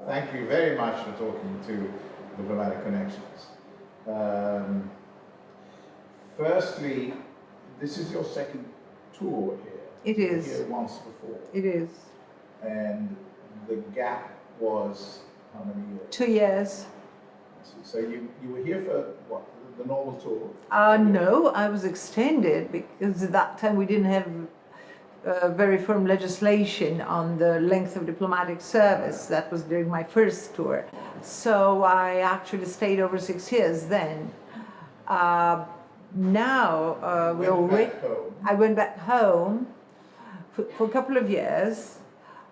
Thank you very much for talking to Diplomatic Connections. Firstly, this is your second tour here. It is. You were here once before. It is. And the gap was how many years? 2 years. So you were here for what, the normal tour? No, I was extended because at that time we didn't have very firm legislation on the length of diplomatic service. That was during my first tour. So I actually stayed over 6 years then. Now we already. I went back home for a couple of years.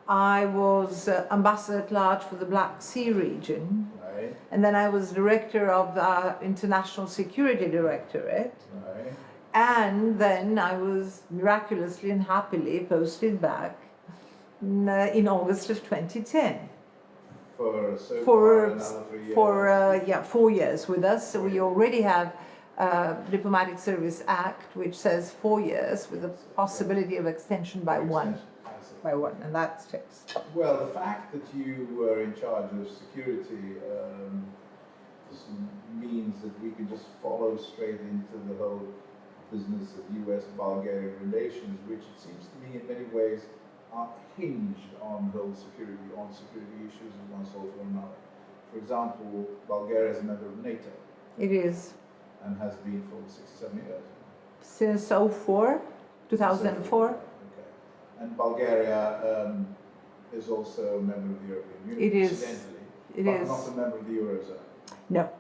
I was ambassador at large for the Black Sea region. Right. And then I was director of the International Security Directorate. Right. And then I was miraculously and happily posted back in August of 2010. For so far another 3 years. 4 years with us. So we already have Diplomatic Service Act, which says 4 years with the possibility of extension by one. And that's fixed. Well, the fact that you were in charge of security means that we can just follow straight into the whole business of US-Bulgarian relations, which it seems to me in many ways are hinged on whole security, issues of one sort or another. For example, Bulgaria is a member of NATO. It is. And has been for 67 years. Since 2004. And Bulgaria is also a member of the European Union, it is. incidentally, it but is. not a member of the Eurozone. No.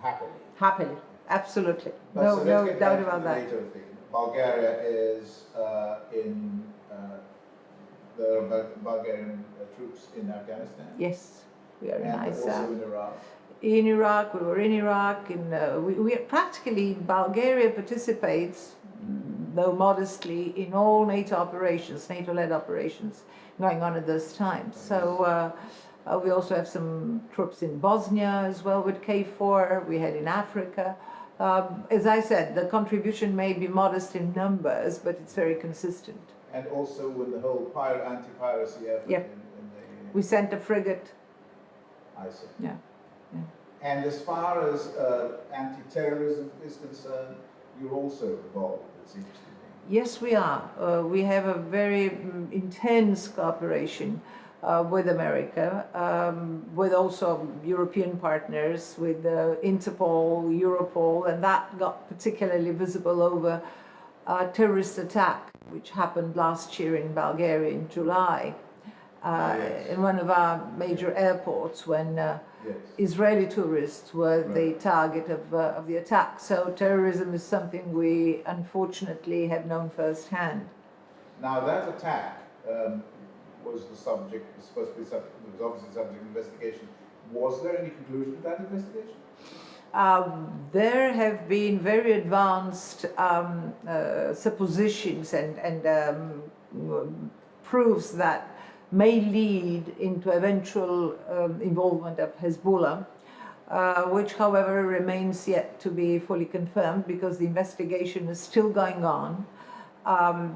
Happily. Happily, absolutely. But no so doubt about that. NATO thing. Bulgaria is in the Bulgarian troops in Afghanistan. Yes, we are in and ISAF. Also in Iraq. In Iraq, we were in Iraq, and we practically, Bulgaria participates, though modestly, in all NATO operations, NATO-led operations going on at this time. So we also have some troops in Bosnia as well with KFOR, we had in Africa. As I said, the contribution may be modest in numbers, but it's very consistent. And also with the whole anti-piracy effort yep. in the... We sent a frigate. I see. Yeah. Yeah. And as far as anti-terrorism is concerned, you're also involved, it seems to me. Yes, we are. We have a very intense cooperation with America, with also European partners, with Interpol, Europol, and that got particularly visible over a terrorist attack which happened last year in Bulgaria in July, in one of our major airports when Israeli tourists were the target of the attack. So terrorism is something we unfortunately have known firsthand. Now that attack was supposed to be subject, it was obviously subject to investigation. Was there any conclusion to that investigation? There have been very advanced suppositions and proofs that may lead into eventual involvement of Hezbollah, which however remains yet to be fully confirmed because the investigation is still going on.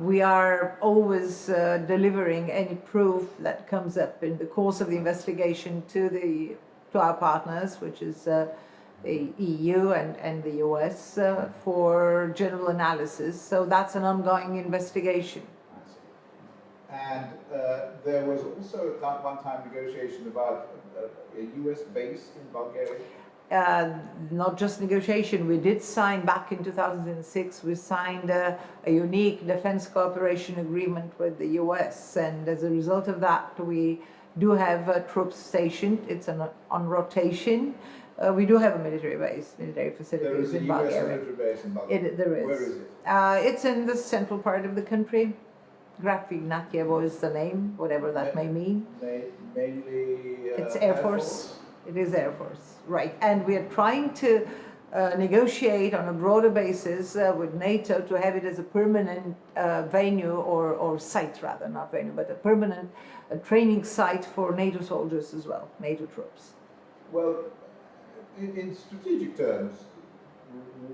We are always delivering any proof that comes up in the course of the investigation to our partners, which is the EU and the US, for general analysis. So that's an ongoing investigation. And there was also at one time negotiation about a US base in Bulgaria. Not just negotiation, we did sign back in 2006, we signed a unique defense cooperation agreement with the US, and as a result of that we do have troops stationed. It's on rotation. We do have a military base, military facilities in Bulgaria. There is a US military base in Bulgaria? There is. Where is it? It's in the central part of the country. Grafignatyevo is the name, whatever that may mean. Mainly it's Air Force. It is Air Force, right. And we are trying to negotiate on a broader basis with NATO to have it as a permanent venue or site rather, not venue, but a permanent training site for NATO soldiers as well, NATO troops. Well, in strategic terms,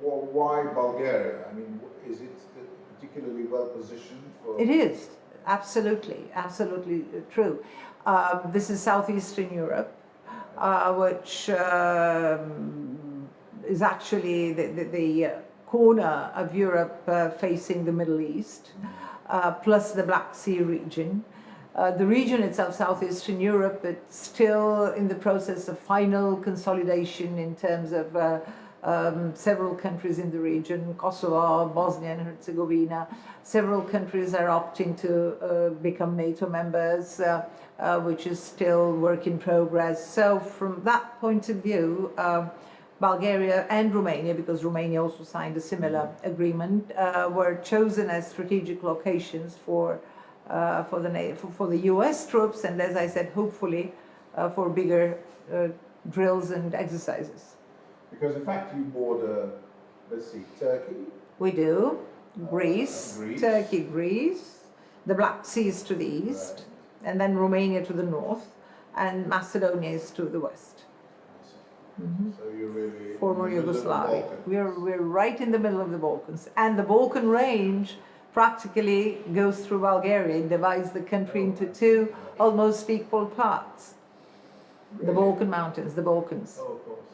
why Bulgaria? I mean, is it particularly well positioned for... It is. absolutely, absolutely true. This is Southeastern Europe, which is actually the corner of Europe facing the Middle East, plus the Black Sea region. The region itself, Southeastern Europe, it's still in the process of final consolidation in terms of several countries in the region, Kosovo, Bosnia and Herzegovina. Several countries are opting to become NATO members, which is still work in progress. So from that point of view, Bulgaria and Romania, because Romania also signed a similar agreement, were chosen as strategic locations for the US troops, and as I said, hopefully for bigger drills and exercises. Because in fact you border, let's see, Turkey. We do. Greece, Greece. Turkey, Greece, the Black Sea is to the east, Right. and then Romania to the north, and Macedonia is to the west. So you're really Former in the middle of the Yugoslavia. Balkans. We're right in the middle of the Balkans, and the Balkan range practically goes through Bulgaria. It divides the country into two almost equal parts. The Really? Balkan Mountains, the Balkans, Oh, of course.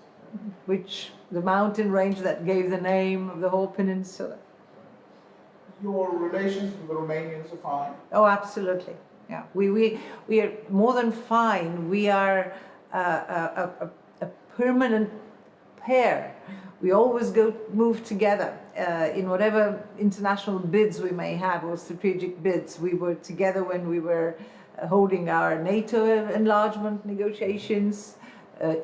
which the mountain range that gave the name of the whole peninsula. Your relations with the Romanians are fine. Oh, absolutely. Yeah, we are more than fine. We are a permanent pair. We always move together in whatever international bids we may have or strategic bids. We were together when we were holding our NATO enlargement negotiations,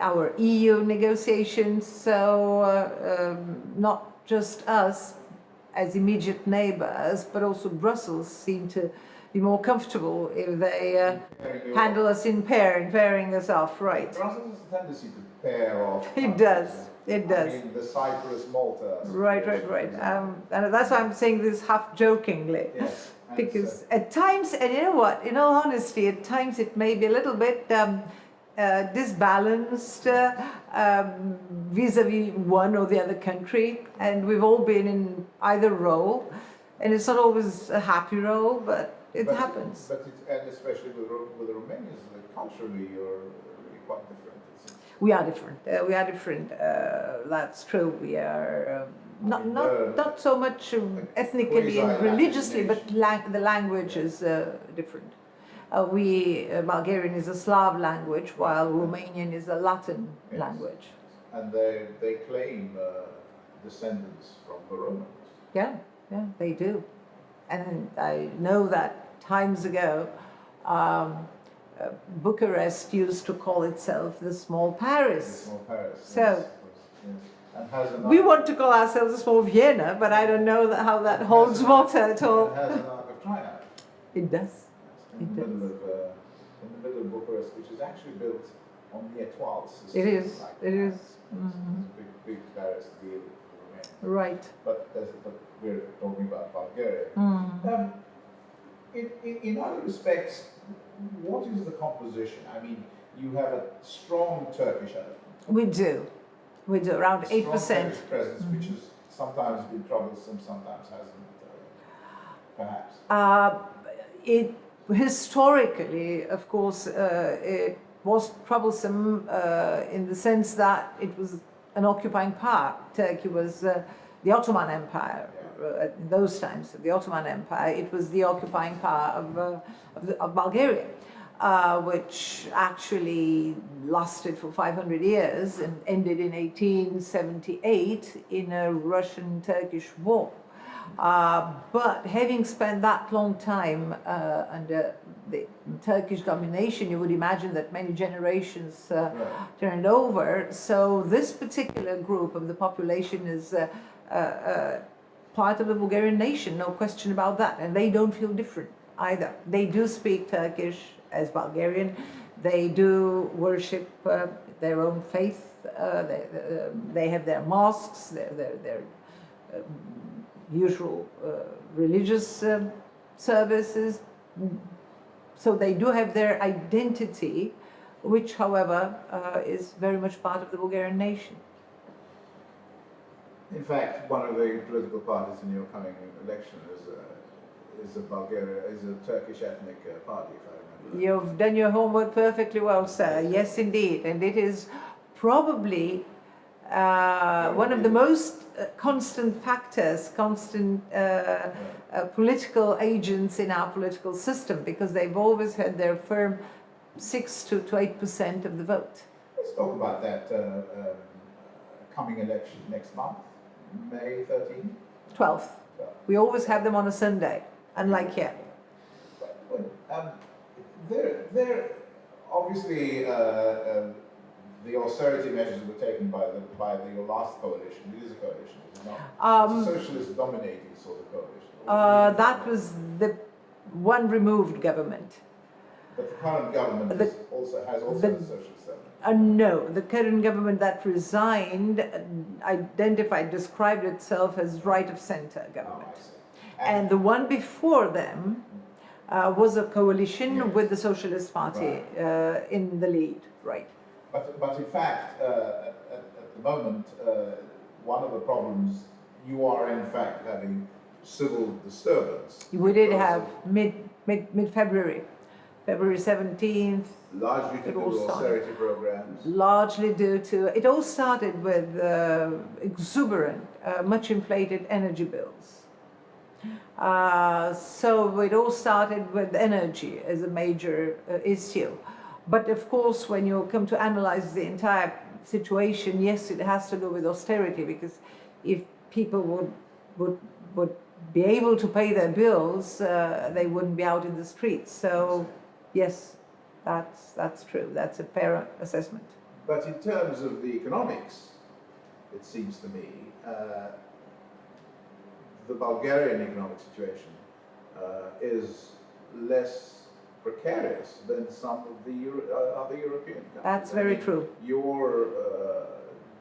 our EU negotiations. So not just us as immediate neighbors, but also Brussels seem to be more comfortable if they handle us in pairing us off, right? Brussels has a tendency to pair off. It does. It does. I mean, the Cyprus-Malta. Right. And that's why I'm saying this half jokingly. Yes. And Because at times, and you know what, in all honesty, at times it may be a little bit disbalanced vis-a-vis one or the other country, and we've all been in either role, and it's not always a happy role, but it happens. But and especially with the Romanians, culturally, you're really quite different. We are different. We are different. That's true. We are not so much ethnically and religiously, but the language is different. Bulgarian is a Slav language, while Romanian is a Latin language. And they claim descendants from the Romans. Yeah, they do. And I know that times ago, Bucharest used to call itself the small Paris. The small Paris. So, yes. And has we want to call ourselves a small Vienna, but I don't know how that holds water at all. It has an Arc of Triumph. It does. In the middle of Bucharest, which is actually built on the étoile system. It is. Like It is. It's a big Paris deal for Romania. Right. But we're talking about Bulgaria. In other respects, what is the composition? I mean, you have a strong Turkish element. We do. Around 8%. Strong Turkish presence, which has sometimes been troublesome, sometimes hasn't, perhaps. It historically, of course, it was troublesome in the sense that it was an occupying power. Turkey was the Ottoman Empire. In those times, the Ottoman Empire, it was the occupying power of Bulgaria, which actually lasted for 500 years and ended in 1878 in a Russian-Turkish war. But having spent that long time under the Turkish domination, you would imagine that many generations turned over. So this particular group of the population is part of the Bulgarian nation, no question about that, and they don't feel different either. They do speak Turkish as Bulgarian, they do worship their own faith, they have their mosques, their usual religious services, so they do have their identity, which however is very much part of the Bulgarian nation. In fact, one of the political parties in your coming election is a Turkish ethnic party, if I remember. You've done your homework perfectly well, sir. Yes, indeed. And it is probably one of the most constant factors, constant political agents in our political system, because they've always had their firm 6 to 8% of the vote. Let's talk about that coming election next month, May 13th. 12th. We always have them on a Sunday, unlike here. There obviously the austerity measures were taken by the last coalition. It is a coalition, is it not? It's a socialist-dominated sort of coalition. That was the one removed government. But the current government has also a socialist element. No, the current government that resigned described itself as right of centre government. I see. And the one before them was a coalition with the Socialist Party in the lead, right? But in fact, at the moment, one of the problems, you are in fact having civil disturbance. We did have mid-February, February 17th. Largely to do with austerity programs. Largely due to, it all started with exuberant, much inflated energy bills. So it all started with energy as a major issue. But of course, when you come to analyze the entire situation, yes, it has to do with austerity, because if people would be able to pay their bills, they wouldn't be out in the streets. So, yes, that's true. That's a fair assessment. But in terms of the economics, it seems to me, the Bulgarian economic situation is less precarious than some of the other European countries. That's very true. Your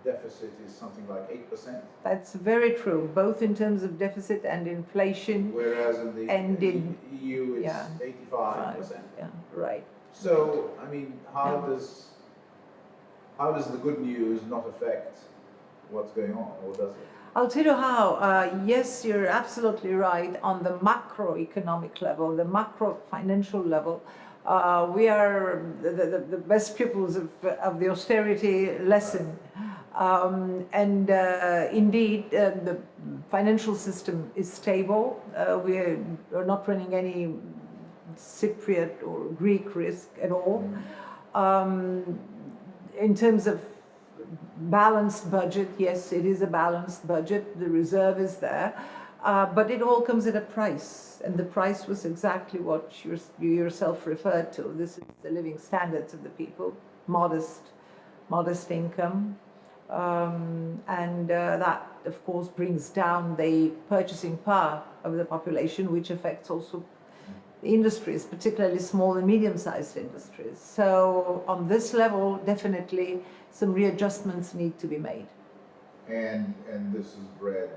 deficit is something like 8%. That's very true, both in terms of deficit and inflation. Whereas in the EU it's 85%. Yeah, right. So, I mean, how does the good news not affect what's going on, or does it? I'll tell you how. Yes, you're absolutely right. On the macroeconomic level, the macro financial level, we are the best pupils of the austerity lesson. Indeed, the financial system is stable. We are not running any Cypriot or Greek risk at all. In terms of balanced budget, yes, it is a balanced budget. The reserve is there, but it all comes at a price, and the price was exactly what you yourself referred to. This is the living standards of the people, modest income, and that, of course, brings down the purchasing power of the population, which affects also industries, particularly small and medium-sized industries. So on this level, definitely some readjustments need to be made. And this has bred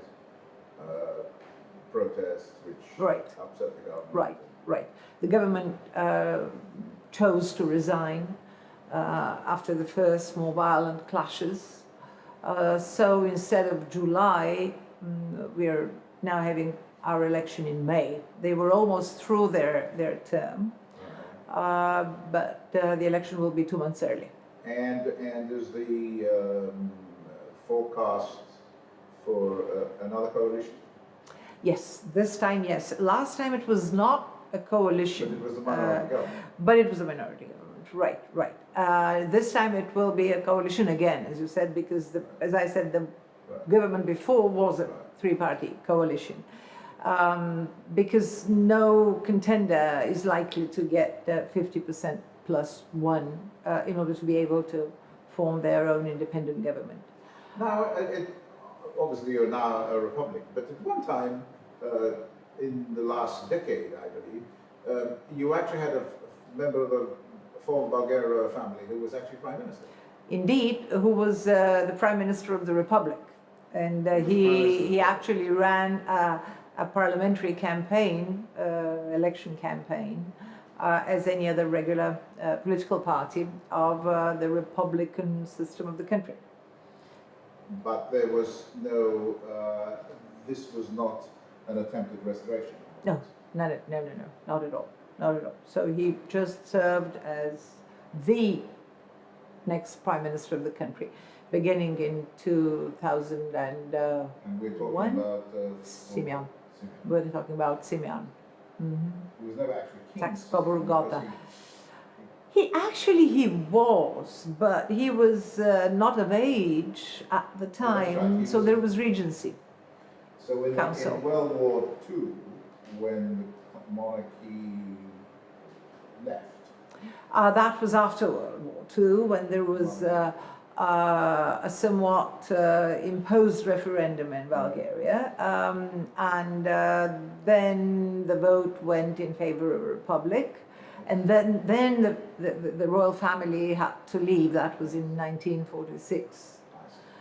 protests which upset the government. Right. The government chose to resign after the first more violent clashes. So instead of July, we are now having our election in May. They were almost through their term, but the election will be 2 months early. And is the forecast for another coalition? Yes, this time, yes. Last time it was not a coalition. But it was a minority government. But it was a minority government, right. This time it will be a coalition again, as you said, because, as I said, the government before was a three-party coalition. Because no contender is likely to get 50% plus one in order to be able to form their own independent government. Now, obviously you're now a republic, but at one time, in the last decade, I believe, you actually had a member of the former Bulgarian family who was actually Prime Minister. Indeed, who was the Prime Minister of the Republic. And he actually ran a parliamentary campaign, election campaign, as any other regular political party of the Republican system of the country. But there was no, this was not an attempted restoration. No, not at all, not at all. So he just served as the next prime minister of the country, beginning in 2000 And we're talking One? about Simeon. Simeon, We're talking about Simeon. who was never actually king. Tax Poptodorova. because He was, but he was not of age at the time, right, he so was- there was regency. So Council. in World War II, when the monarchy left, That was after World War II, when there was a somewhat imposed referendum in Bulgaria, and then the vote went in favor of a republic, and then the royal family had to leave. That was in 1946.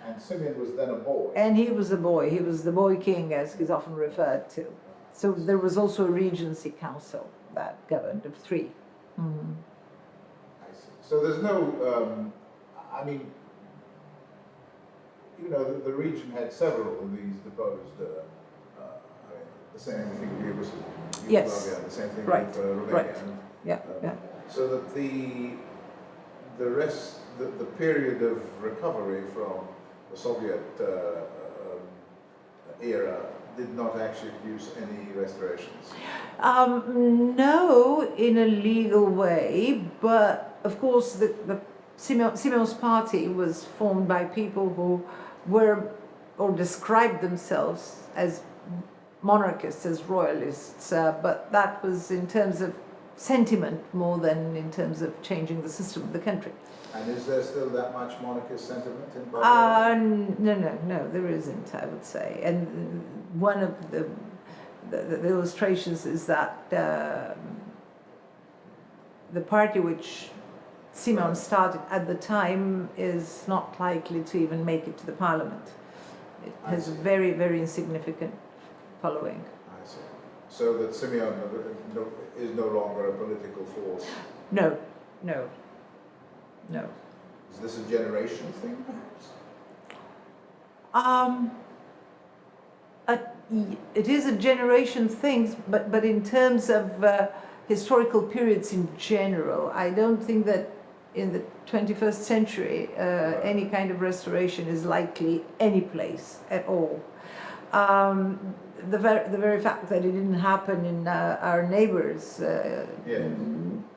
and Simeon was then a boy. And he was a boy. He was the boy king, as he's often referred to. So there was also a regency council that governed of three. I see. So there's no, I mean, you know, the region had several of these deposed. I mean, the same thing here was Yes. Bulgaria, the same thing Right, with Romania. right. Yeah, yeah. So that the rest, the period of recovery from the Soviet era did not actually produce any restorations. No, in a legal way, but of course the Simeon's party was formed by people who were or described themselves as monarchists, as royalists, but that was in terms of sentiment more than in terms of changing the system of the country. And is there still that much monarchist sentiment in Bulgaria? No, there isn't, I would say. And one of the illustrations is that the party which Simeon started at the time is not likely to even make it to the parliament. It has a very, very insignificant following. I see. So that Simeon is no longer a political force. No. Is this a generation thing, perhaps? It is a generation thing, but in terms of historical periods in general, I don't think that in the 21st century any kind of restoration is likely any place at all. The very fact that it didn't happen in our neighbors,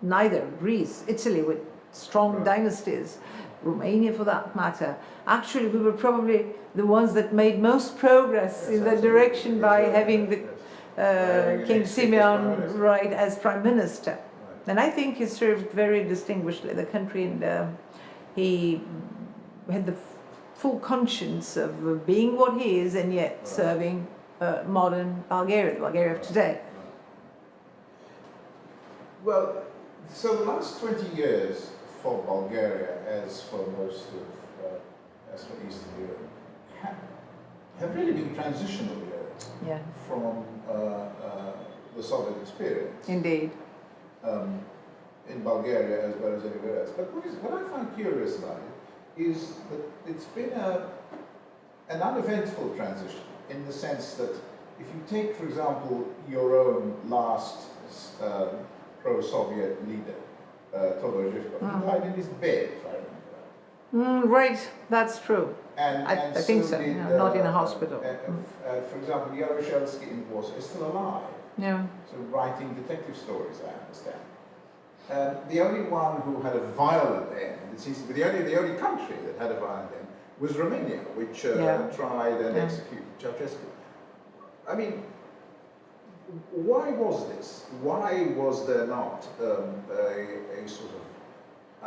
neither Greece, Italy with strong dynasties, Romania for that matter. Actually, we were probably the ones that made most progress in that direction by having the King Simeon as prime minister. Right. And I think he served very distinguishedly the country, and he had the full conscience of being what he is and yet serving modern Bulgaria, the Bulgaria of today. Well, so the last 20 years for Bulgaria, as for most of, as for Eastern Europe, have really been transitional years from the Soviet experience. Indeed. In Bulgaria as well as anywhere else. But what I find curious about it is that it's been an uneventful transition, in the sense that if you take, for example, your own last pro-Soviet leader, Judicial, he died in his bed, if I remember right. Right, that's true. And I think so, did, not in a hospital. For example, Yaroshelsky in Warsaw is still alive. Yeah. So writing detective stories, I understand. The only one who had a violent end, it seems to be the only country that had a violent end, was Romania, which tried and executed Ceausescu. I mean, why was this? Why was there not a sort of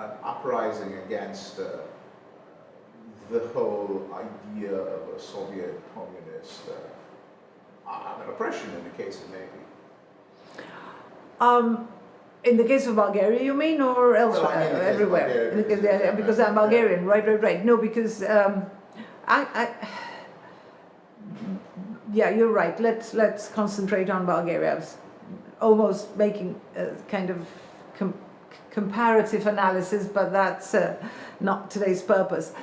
an uprising against the whole idea of a Soviet communist oppression in the case of maybe? In the case of Bulgaria, you mean, or elsewhere, Well, I mean, everywhere? Because I'm Bulgarian, right. No, because yeah, you're right. Let's concentrate on Bulgaria. I was almost making a kind of comparative analysis, but that's not today's purpose.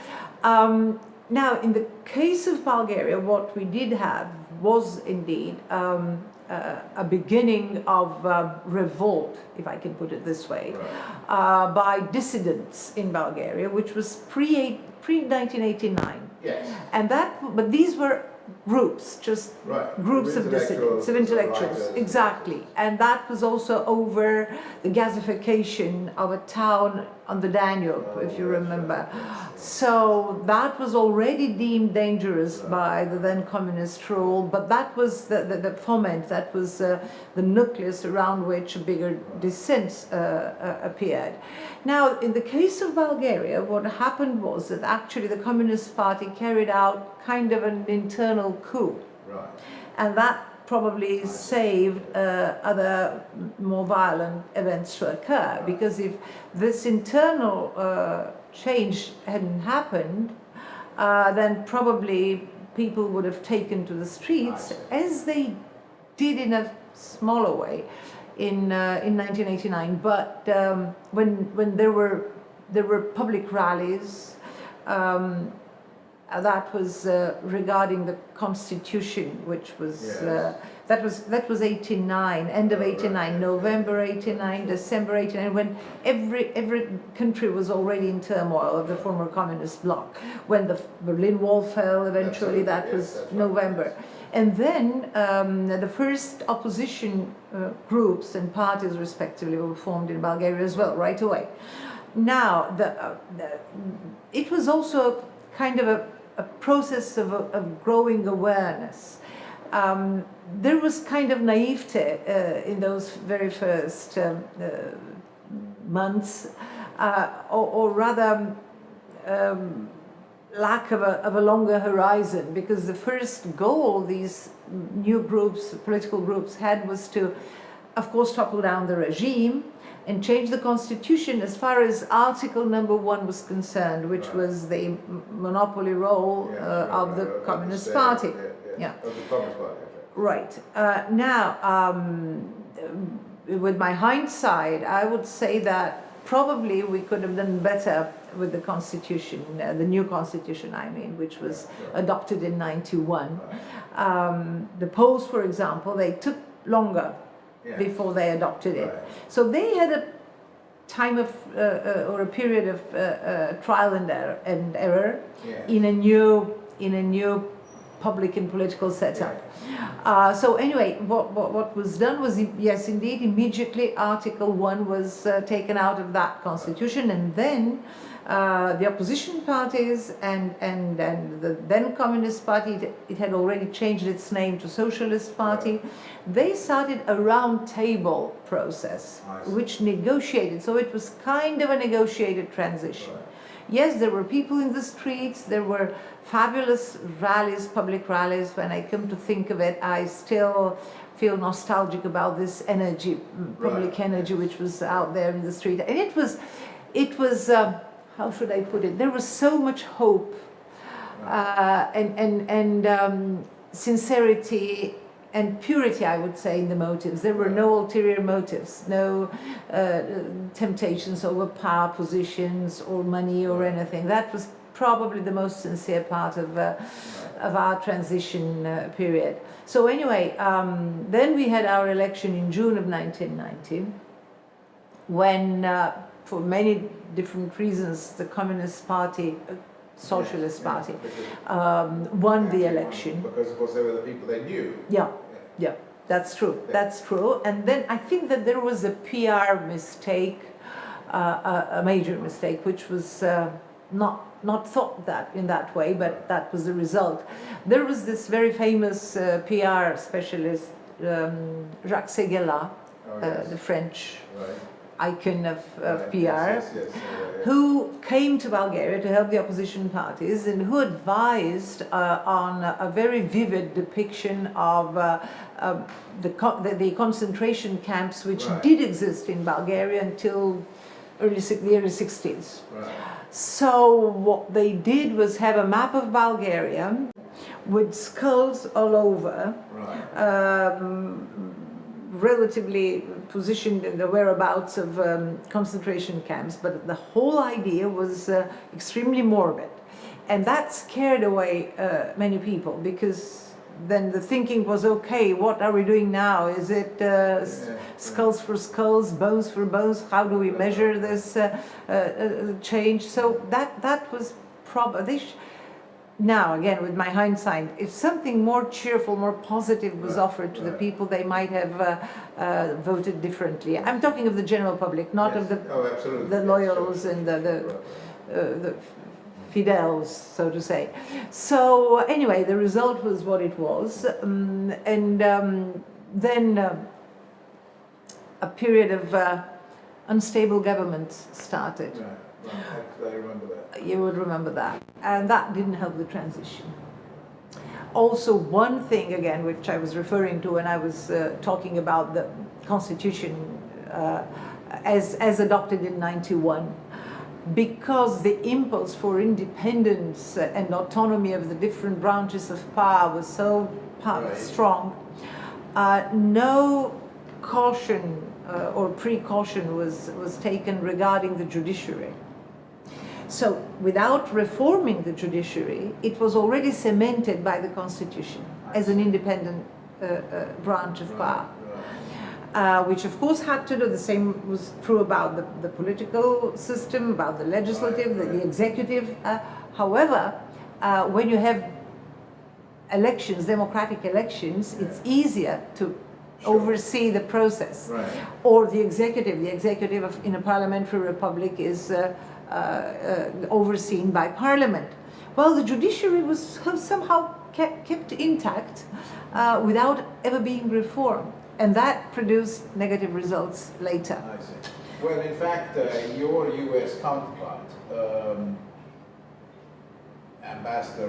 Now, in the case of Bulgaria, what we did have was indeed a beginning of revolt, if I can put it this way, by dissidents in Bulgaria, which was pre-1989. Yes. And but these were groups, just groups of dissidents, of intellectuals, exactly. And that was also over the gasification of a town on the Danube, if you remember. So that was already deemed dangerous by the then communist rule, but that was the foment, that was the nucleus around which bigger dissents appeared. Now, in the case of Bulgaria, what happened was that actually the Communist Party carried out kind of an internal coup. Right. And that probably saved other more violent events to occur, because if this internal change hadn't happened, then probably people would have taken to the streets, as they did in a smaller way in 1989. But when there were public rallies, that was regarding the constitution, which was that was 89, end of 89, November 89, December 89, when every country was already in turmoil of the former communist bloc. When the Berlin Wall fell, eventually, that was November. And then the first opposition groups and parties, respectively, were formed in Bulgaria as well, right away. Now, it was also kind of a process of growing awareness. There was kind of naivete in those very first months, or rather lack of a longer horizon, because the first goal these new groups, political groups, had was to, of course, topple down the regime and change the constitution as far as Article number 1 was concerned, which was the monopoly role of the Communist Party. Yeah. Of the Communist Party. Right. Now, with my hindsight, I would say that probably we could have done better with the constitution, the new constitution, I mean, which was adopted in 91. The Poles, for example, they took longer before they adopted it. So they had a time of, or a period of trial and error in a new public and political setup. So anyway, what was done was, yes, indeed, immediately Article 1 was taken out of that constitution, and then the opposition parties and the then Communist Party, it had already changed its name to Socialist Party, they started a round table process, which negotiated, so it was kind of a negotiated transition. Yes, there were people in the streets, there were fabulous rallies, public rallies. When I come to think of it, I still feel nostalgic about this energy, public energy, which was out there in the street. And it was how should I put it? There was so much hope and sincerity and purity, I would say, in the motives. There were no ulterior motives, no temptations over power positions or money or anything. That was probably the most sincere part of our transition period. So anyway, then we had our election in June of 1990, when, for many different reasons, the Communist Party, Socialist Party, won the election. Because, of course, they were the people they knew. Yeah, that's true. That's true. And then I think that there was a PR mistake, a major mistake, which was not thought that in that way, but that was the result. There was this very famous PR specialist, Jacques Séguéla, the French icon of PR, who came to Bulgaria to help the opposition parties, and who advised on a very vivid depiction of the concentration camps which did exist in Bulgaria until the early 60s. So what they did was have a map of Bulgaria with skulls all over, relatively positioned in the whereabouts of concentration camps, but the whole idea was extremely morbid. And that scared away many people, because then the thinking was, okay, what are we doing now? Is it skulls for skulls, bones for bones? How do we measure this change? So that was probably. Now, again, with my hindsight, if something more cheerful, more positive was offered to the people, they might have voted differently. I'm talking of the general public, not of the loyals and the fidels, so to say. So anyway, the result was what it was, and then a period of unstable government started. I remember that. You would remember that. And that didn't help the transition. Also, one thing, again, which I was referring to when I was talking about the constitution as adopted in '91, because the impulse for independence and autonomy of the different branches of power was so strong, no caution or precaution was taken regarding the judiciary. So without reforming the judiciary, it was already cemented by the constitution as an independent branch of power. Which of course had to do, the same was true about the political system, about the legislative, the executive. However, when you have elections, democratic elections, it's easier to oversee the process. Or the executive in a parliamentary republic is overseen by parliament. Well, the judiciary was somehow kept intact without ever being reformed. And that produced negative results later. I see. Well, in fact, your US counterpart, Ambassador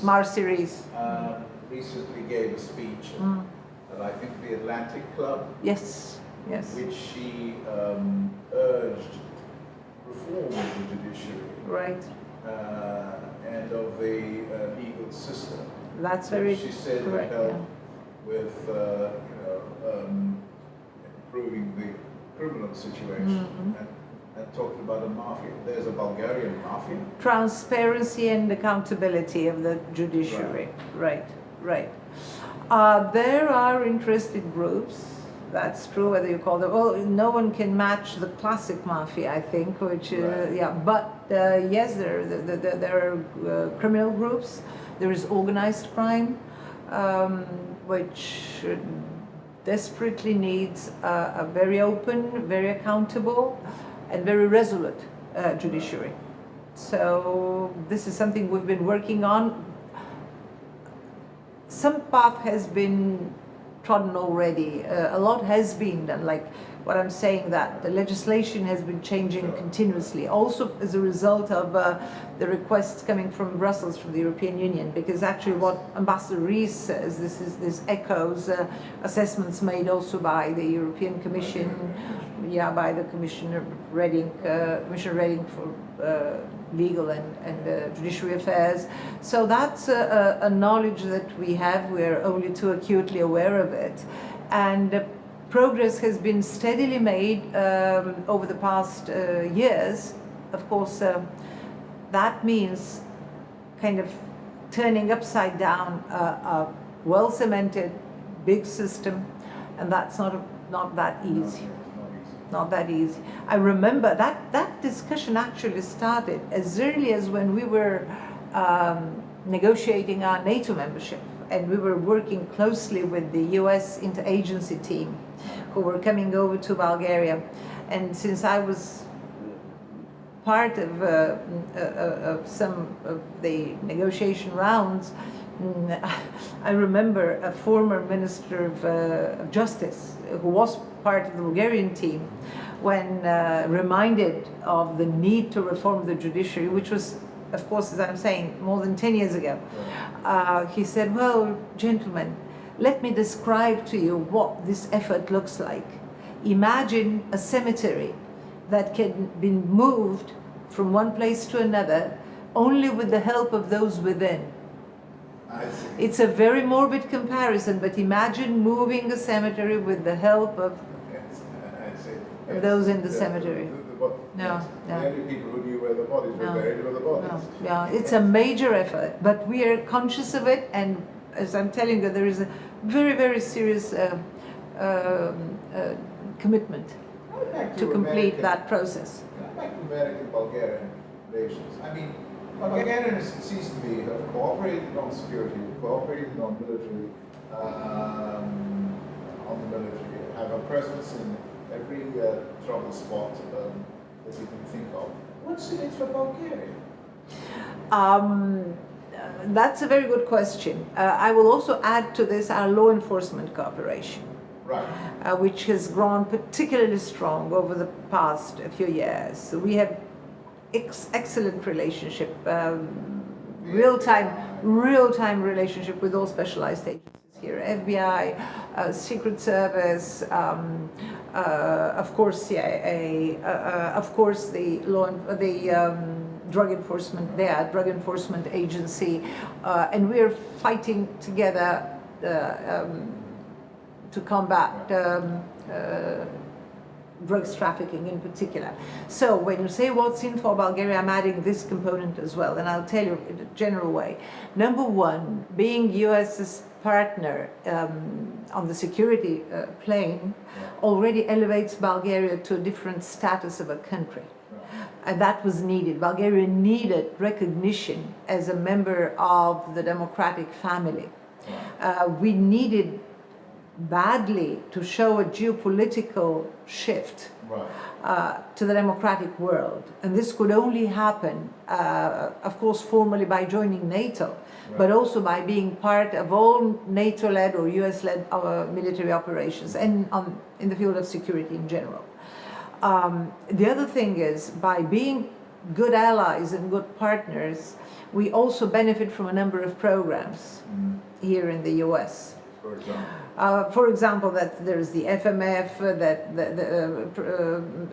Marcy Rees, recently gave a speech at I think the Atlantic Club. Yes. Which she urged reform of the judiciary. And of the legal system. That's very she said correct. Would help with improving the criminal situation and talked about a mafia. There's a Bulgarian mafia. Transparency and accountability of the judiciary. Right. There are interested groups. That's true, whether you call them. Well, no one can match the classic mafia, I think, which But yes, there are criminal groups. There is organized crime. Which desperately needs a very open, very accountable, and very resolute judiciary. So this is something we've been working on. Some path has been trodden already. A lot has been done, like what I'm saying, that the legislation has been changing continuously, also as a result of the requests coming from Brussels, from the European Union, because actually what Ambassador Rees says, this echoes assessments made also by the European Commission, by the Commissioner Reding for Legal and Judiciary Affairs. So that's a knowledge that we have. We're only too acutely aware of it. And progress has been steadily made over the past years. Of course, that means kind of turning upside down a well-cemented, big system, and that's not that easy. Not that easy. I remember that discussion actually started as early as when we were negotiating our NATO membership, and we were working closely with the US interagency team who were coming over to Bulgaria. And since I was part of some of the negotiation rounds, I remember a former Minister of Justice who was part of the Bulgarian team, when reminded of the need to reform the judiciary, which was, of course, as I'm saying, more than 10 years ago. He said, well, gentlemen, let me describe to you what this effort looks like. Imagine a cemetery that can be moved from one place to another only with the help of those within. It's a very morbid comparison, but imagine moving a cemetery with the help of those in the cemetery. the bodies. No, Yes. no. The only people who knew where the bodies were No. buried were the bodies. No, yeah, it's a major effort, but we are conscious of it, and as I'm telling you, there is a very, very serious commitment Going back to complete American- that process. Going back to American-Bulgarian relations, I mean, Bulgarians, it seems to me, have cooperated on security, cooperated on military, have a presence in every trouble spot that you can think of. What's in it for Bulgaria? That's a very good question. I will also add to this our law enforcement cooperation, Right. which has grown particularly strong over the past few years. So we have excellent relationship, real-time relationship with all specialized agencies here, FBI, Secret Service, of course CIA, of course the drug enforcement agency, and we are fighting together to combat drugs trafficking in particular. So when you say what's in for Bulgaria, I'm adding this component as well, and I'll tell you in a general way. Number one, being US's partner on the security plane already elevates Bulgaria to a different status of a country. And that was needed. Bulgaria needed recognition as a member of the democratic family. We needed badly to show a geopolitical shift to the democratic world. And this could only happen, of course, formally by joining NATO, but also by being part of all NATO-led or US-led military operations and in the field of security in general. The other thing is, by being good allies and good partners, we also benefit from a number of programs here in the US. For example, that there's the FMF,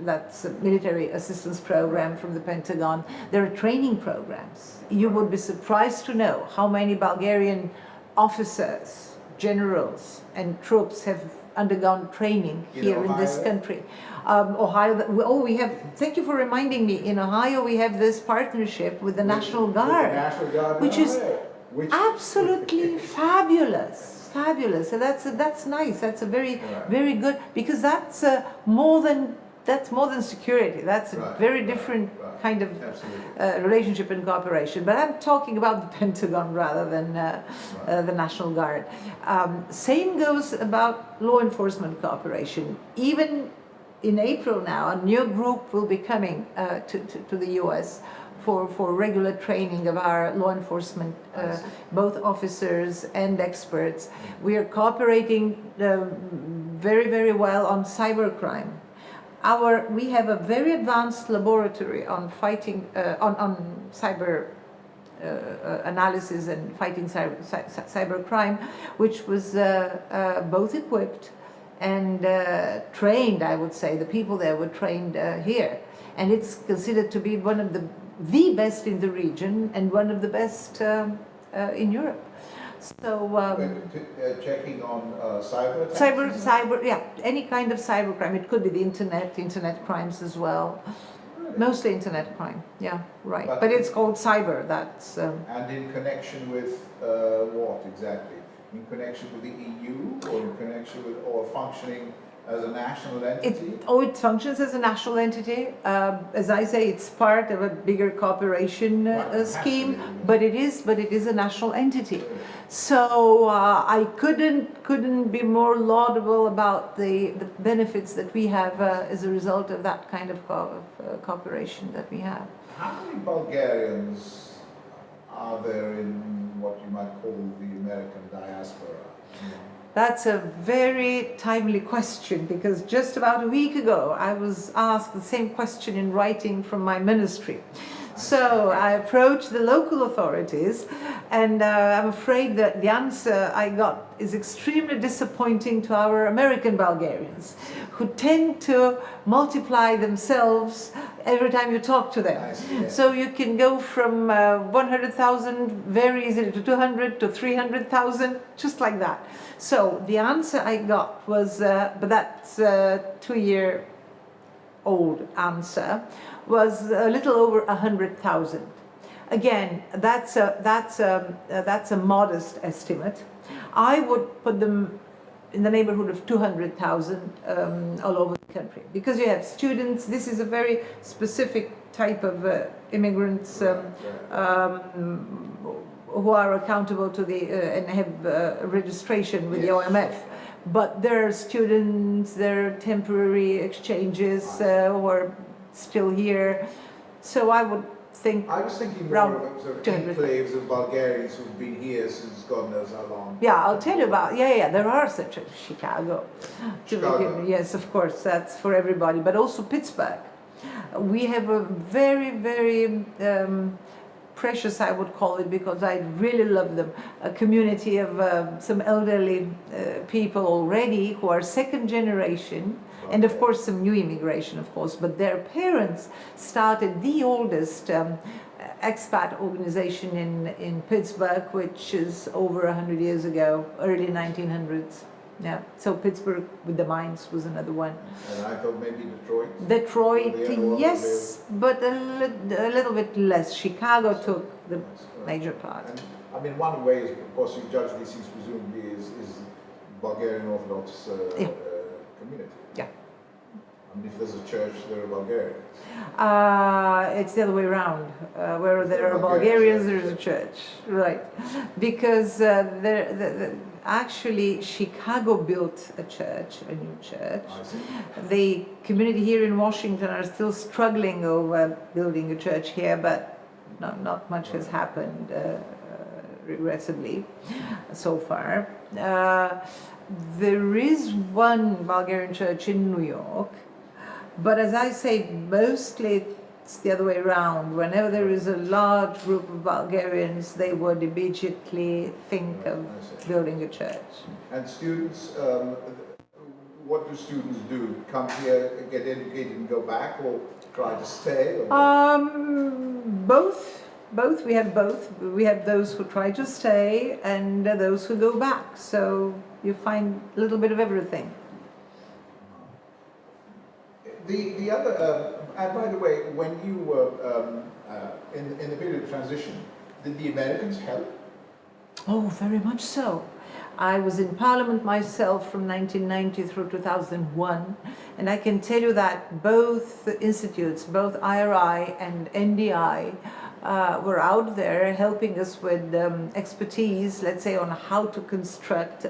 that's a military assistance program from the Pentagon. There are training programs. You would be surprised to know how many Bulgarian officers, generals, and troops have undergone training here in this country. Ohio, we have, thank you for reminding me, in Ohio we have this partnership with the National Guard, which is absolutely fabulous. Fabulous. So that's nice. That's a very good, because that's more than security. That's a very different kind of relationship and cooperation. But I'm talking about the Pentagon rather than the National Guard. Same goes about law enforcement cooperation. Even in April now, a new group will be coming to the U.S. for regular training of our law enforcement, both officers and experts. We are cooperating very, very well on cybercrime. We have a very advanced laboratory on fighting, on cyber analysis and fighting cybercrime, which was both equipped and trained, I would say. The people there were trained here. And it's considered to be one of the best in the region and one of the best in Europe. So checking on cyber attacks? Cyber, yeah, any kind of cybercrime. It could be the internet crimes as well. Really? Mostly internet crime. Yeah, right. But it's called cyber. That's. And in connection with what exactly? In connection with the EU, or in connection with, or functioning as a national entity? It functions as a national entity. As I say, it's part of a bigger cooperation scheme, but it is a national entity. So I couldn't be more laudable about the benefits that we have as a result of that kind of cooperation that we have. How many Bulgarians are there in what you might call the American diaspora? That's a very timely question, because just about a week ago I was asked the same question in writing from my ministry. So I approached the local authorities, and I'm afraid that the answer I got is extremely disappointing to our American Bulgarians, who tend to multiply themselves every time you talk to them. So you can go from 100,000 very easily to 200 to 300,000, just like that. So the answer I got was, but that's 2-year old answer, was a little over 100,000. Again, that's a modest estimate. I would put them in the neighborhood of 200,000 all over the country, because you have students. This is a very specific type of immigrants who are accountable to the and have registration with the OMF. But there are students, there are temporary exchanges who are still here. So I would think I was thinking more of sort of enclaves of Bulgarians who've been here since God knows how long. Yeah, I'll tell you about, there are such as Chicago. Yes, of course, that's for everybody, but also Pittsburgh. We have a very, very precious, I would call it, because I really love them, a community of some elderly people already who are second generation, and of course some new immigration, of course, but their parents started the oldest expat organization in Pittsburgh, which is over 100 years ago, early 1900s. Yeah, so Pittsburgh with the mines was another one. And I thought maybe Detroit? Detroit, yes, but a little bit less. Chicago took the major part. And, I mean, one way, of course, you judge these things presumably is Bulgarian Orthodox community. Yeah. I mean, if there's a church, there are Bulgarians. It's the other way around. Where there are Bulgarians, there's a church, right? Because actually, Chicago built a church, a new church. The community here in Washington are still struggling over building a church here, but not much has happened, regrettably, so far. There is one Bulgarian church in New York, but as I say, mostly it's the other way around. Whenever there is a large group of Bulgarians, they would immediately think of building a church. And students, what do students do? Come here, get educated and go back, or try to stay? Or both. Both. We have both. We have those who try to stay and those who go back. So you find a little bit of everything. The other, and by the way, when you were in the period of transition, did the Americans help? Oh, very much so. I was in Parliament myself from 1990 through 2001, and I can tell you that both institutes, both IRI and NDI, were out there helping us with expertise, let's say, on how to construct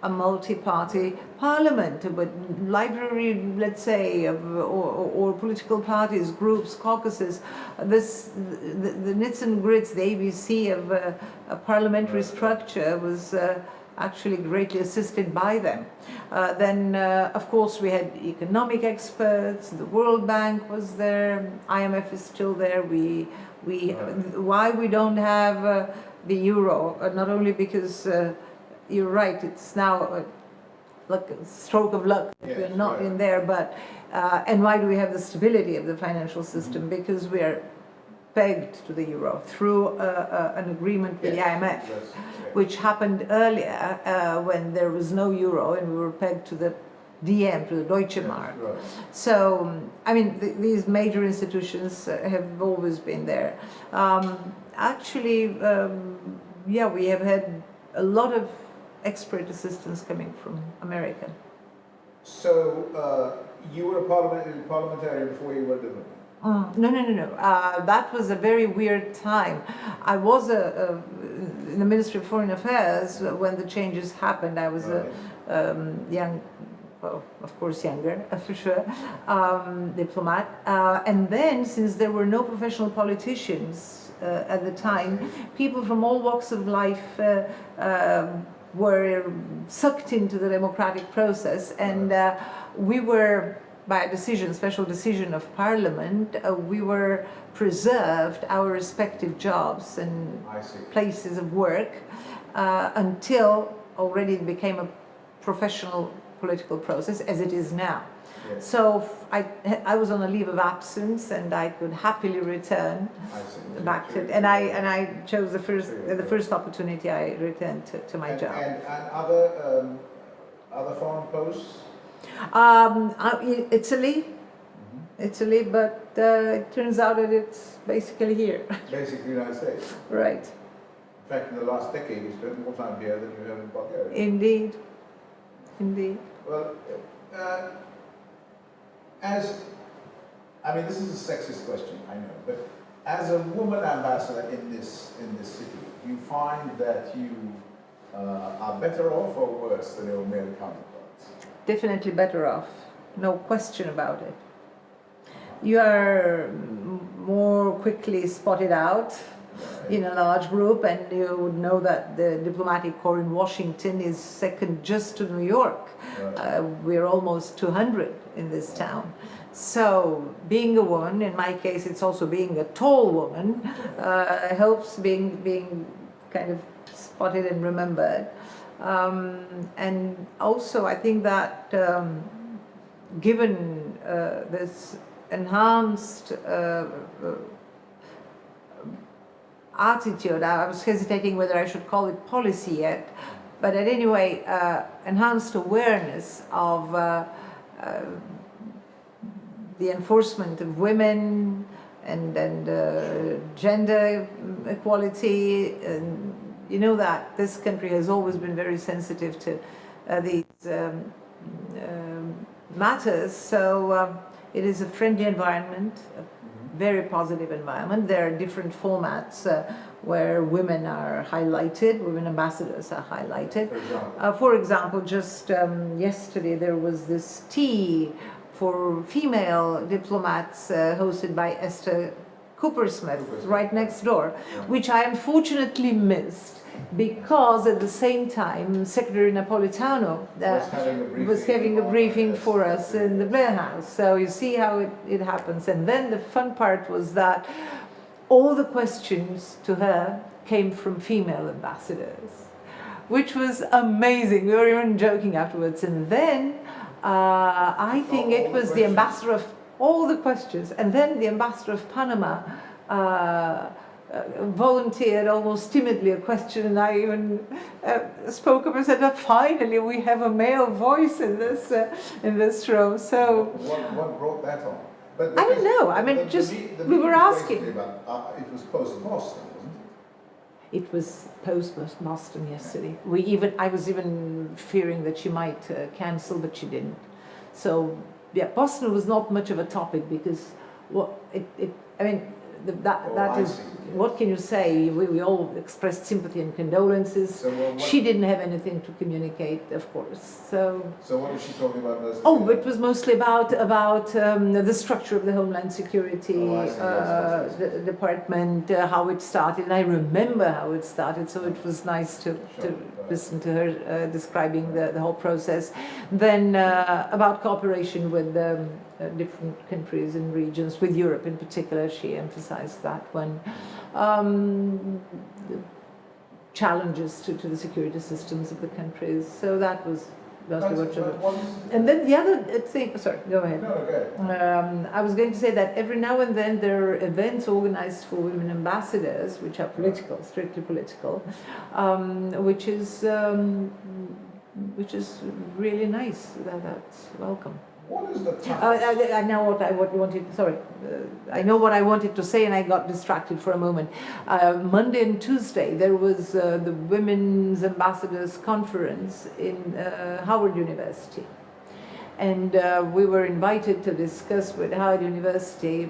a multi-party parliament, but library, let's say, or political parties, groups, caucuses, the nits and grits, the ABC of a parliamentary structure was actually greatly assisted by them. Then, of course, we had economic experts, the World Bank was there, IMF is still there. Why we don't have the euro, not only because you're right, it's now like a stroke of luck that we're not in there, but and why do we have the stability of the financial system? Because we are pegged to the euro through an agreement with the IMF, which happened earlier when there was no euro and we were pegged to the DM, to the Deutsche Mark. So, I mean, these major institutions have always been there. Actually, we have had a lot of expert assistance coming from America. So, you were a parliamentarian before you were a diplomat? No. That was a very weird time. I was in the Ministry of Foreign Affairs when the changes happened. I was a young, well, of course younger, for sure, diplomat. And then, since there were no professional politicians at the time, people from all walks of life were sucked into the democratic process, and we were, by a decision, special decision of Parliament, we were preserved our respective jobs and places of work until already it became a professional political process, as it is now. So I was on a leave of absence, and I could happily return back to it. And I chose the first opportunity. I returned to my job. And other foreign posts? Italy, Italy, but it turns out that it's basically here. Basically, the United States. Right. In fact, in the last decade, you spent more time here than you have in Bulgaria. Indeed. Indeed. Well, this is a sexist question, I know, but as a woman ambassador in this city, do you find that you are better off or worse than your male counterparts? Definitely better off, no question about it. You are more quickly spotted out in a large group, and you would know that the diplomatic corps in Washington is second just to New York. Right. We're almost 200 in this town. So being a woman, in my case it's also being a tall woman, helps being kind of spotted and remembered. And also I think that given this enhanced attitude, I was hesitating whether I should call it policy yet, but at any rate, enhanced awareness of the enforcement of women and gender equality. And you know that this country has always been very sensitive to these matters. So it is a friendly environment, a very positive environment. There are different formats where women are highlighted, women ambassadors are highlighted. For example, just yesterday there was this tea for female diplomats hosted by Esther Coopersmith right next door, which I unfortunately missed because at the same time Secretary Napolitano was having a briefing for us in the Blair House. So you see how it happens. And then the fun part was that all the questions to her came from female ambassadors, which was amazing. We were even joking afterwards. And then I think it was the ambassador of all the questions, and then the ambassador of Panama volunteered almost timidly a question, and I even spoke up and said, "Oh, finally we have a male voice in this room." So what brought that on? But I don't know. I mean, just we were asking. It was post Boston, wasn't it? It was post Boston yesterday. I was even fearing that she might cancel, but she didn't. So yeah, Boston was not much of a topic because what can you say? We all expressed sympathy and condolences. So she didn't have anything to communicate, of course. So what was she talking about? it was mostly about the structure of the Homeland Security department, how it started. And I remember how it started, so it was nice to listen to her describing the whole process. Then about cooperation with different countries and regions, with Europe in particular, she emphasized that one. The challenges to the security systems of the countries. So that was mostly what she was. And then the other thing, sorry, go ahead. No, okay. I was going to say that every now and then there are events organized for women ambassadors, which are political, strictly political, which is really nice. That's welcome. What is the toughest? I know what I wanted. Sorry, I know what I wanted to say, and I got distracted for a moment. Monday and Tuesday there was the Women's Ambassadors Conference in Howard University, and we were invited to discuss with Howard University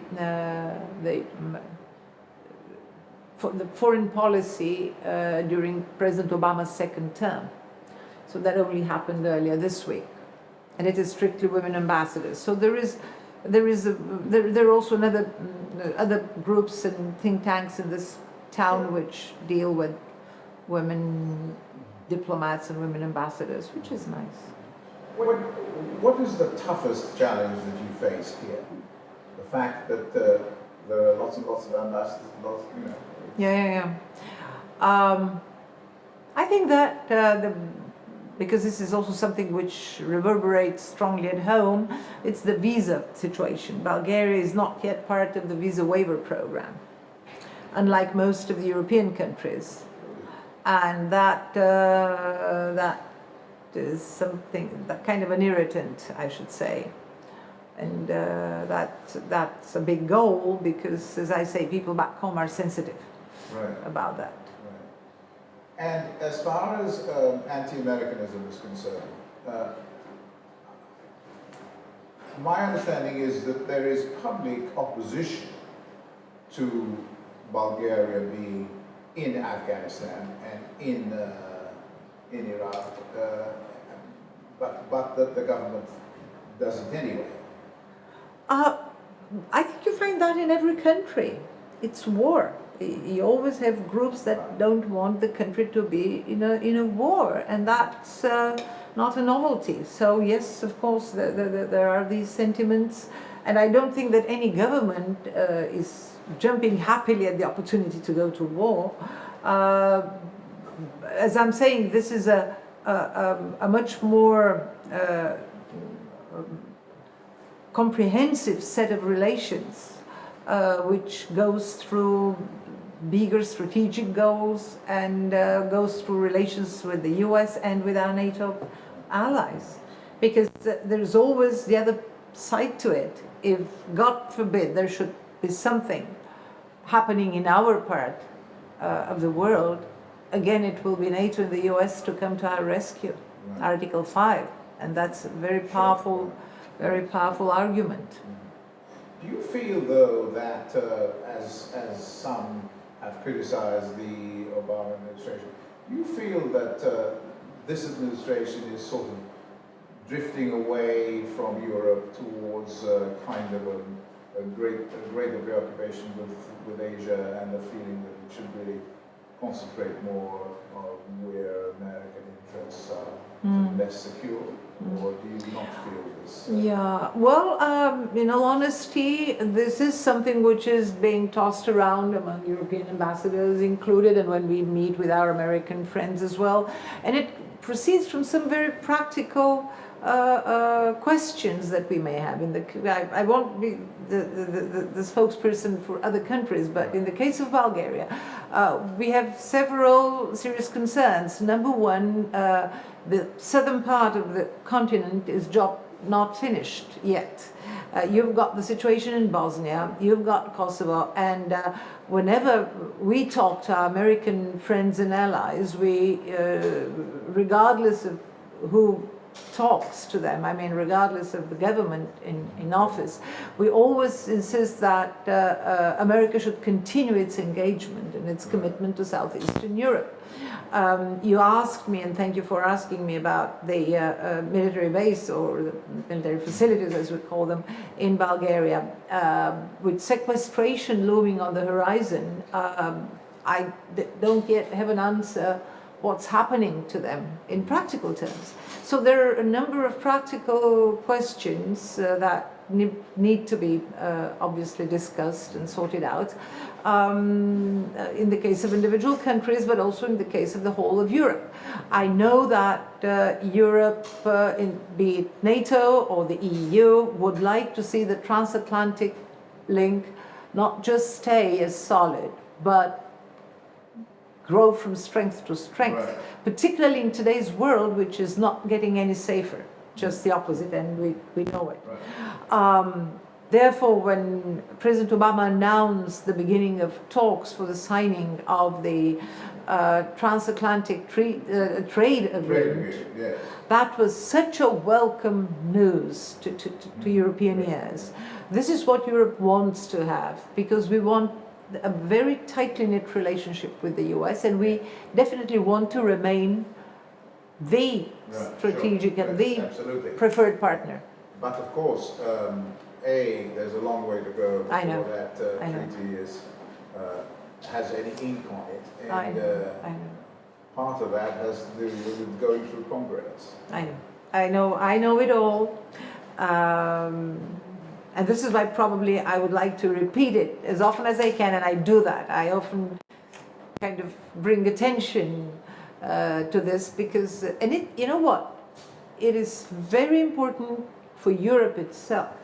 the foreign policy during President Obama's second term. So that only happened earlier this week. And it is strictly women ambassadors. So there are also other groups and think tanks in this town which deal with women diplomats and women ambassadors, which is nice. What is the toughest challenge that you face here? The fact that there are lots and lots of ambassadors, Yeah. I think that because this is also something which reverberates strongly at home, it's the visa situation. Bulgaria is not yet part of the visa waiver program, unlike most of the European countries. And that is something, that kind of an irritant, I should say. And that's a big goal because, as I say, people back home are sensitive about that. Right. And as far as anti-Americanism is concerned, my understanding is that there is public opposition to Bulgaria being in Afghanistan and in Iraq, but that the government does it anyway. I think you find that in every country. It's war. You always have groups that don't want the country to be in a war, and that's not a novelty. So yes, of course, there are these sentiments, and I don't think that any government is jumping happily at the opportunity to go to war. As I'm saying, this is a much more comprehensive set of relations, which goes through bigger strategic goals and goes through relations with the US and with our NATO allies. Because there's always the other side to it. If, God forbid, there should be something happening in our part of the world, again, it will be NATO and the US to come to our rescue. Right. Article 5, and that's a very powerful argument. Do you feel, though, that as some have criticized the Obama administration, do you feel that this administration is sort of drifting away from Europe towards kind of a greater preoccupation with Asia, and the feeling that it should really concentrate more on where American interests are less secure? Or do you not feel this? Yeah, well, in all honesty, this is something which is being tossed around among European ambassadors included, and when we meet with our American friends as well. And it proceeds from some very practical questions that we may have. I won't be the spokesperson for other countries, but in the case of Bulgaria, we have several serious concerns. Number one, the southern part of the continent is not finished yet. You've got the situation in Bosnia, you've got Kosovo, and whenever we talk to our American friends and allies, we, regardless of who talks to them, I mean, regardless of the government in office, we always insist that America should continue its engagement and its commitment to Southeastern Europe. You asked me, and thank you for asking me, about the military base, or the military facilities as we call them, in Bulgaria. With sequestration looming on the horizon, I don't yet have an answer what's happening to them in practical terms. So there are a number of practical questions that need to be obviously discussed and sorted out in the case of individual countries, but also in the case of the whole of Europe. I know that Europe, be it NATO or the EU, would like to see the transatlantic link not just stay as solid, but grow from strength to strength, right, particularly in today's world, which is not getting any safer, just the opposite, and we know it. Right. Therefore, when President Obama announced the beginning of talks for the signing of the transatlantic trade agreement, yes, that was such a welcome news to European ears. This is what Europe wants to have, because we want a very tightly knit relationship with the US, and we definitely want to remain the strategic and the preferred partner. But of course, there's a long way to go before that treaty has any ink on it, and I know. Part of that has to do with going through Congress. I know it all. And this is why probably I would like to repeat it as often as I can, and I do that. I often kind of bring attention to this because, and you know what? It is very important for Europe itself.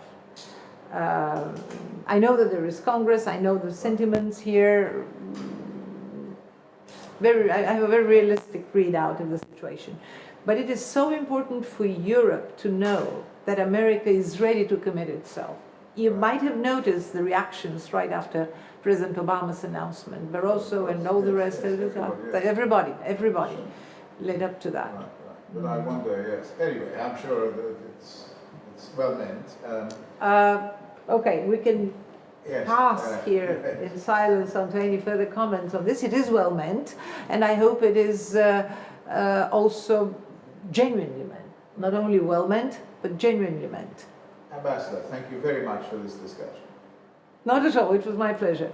I know that there is Congress, I know the sentiments here. I have a very realistic readout of the situation. But it is so important for Europe to know that America is ready to commit itself. You might have noticed the reactions right after President Obama's announcement, Barroso and all the rest of it. Everybody led up to that. Right, right. But I wonder, yes. Anyway, I'm sure that it's well meant. Okay, we can Yes, pass here yes. in silence onto any further comments on this. It is well meant, and I hope it is also genuinely meant. Not only well meant, but genuinely meant. Ambassador, thank you very much for this discussion. Not at all, it was my pleasure.